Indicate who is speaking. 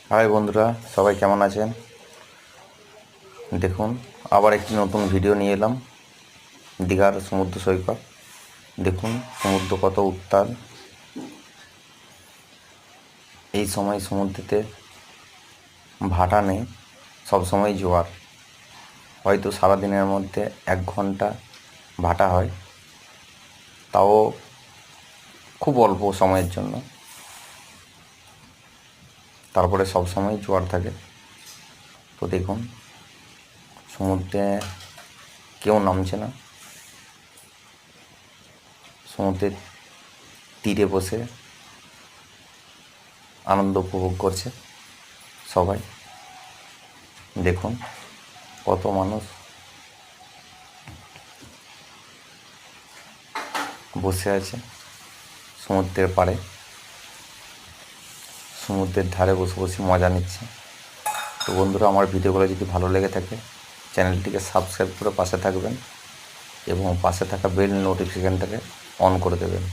Speaker 1: High বন্ধুরা, সবাই কেমন আছেন? দেখুন, আবার একটি নতুন ভিডিও নিয়ে এলাম। দীঘার সমুদ্র সৈকত। দেখুন সমুদ্র কত উত্তাল। এই সময় সমুদ্রেতে ভাটা নেই, সবসময় জোয়ার। হয়তো সারাদিনের মধ্যে 1 ঘন্টা ভাটা হয়, তাও খুব অল্প সময়ের জন্য। তারপরে সবসময় জোয়ার থাকে। তো দেখুন, সমুদ্রে কেউ নামছে না। সমুদ্রের তীরে বসে আনন্দ উপভোগ করছে সবাই। দেখুন কত মানুষ বসে আছে সমুদ্রের পাড়ে, সমুদ্রের ধারে বসে বসে মজা নিচ্ছে। তো বন্ধুরা, আমার ভিডিওগুলো যদি ভালো লেগে থাকে চ্যানেলটিকে সাবস্ক্রাইব করে পাশে থাকবেন এবং পাশে থাকা বেল নোটিফিকেশনটাকে অন করে দেবেন।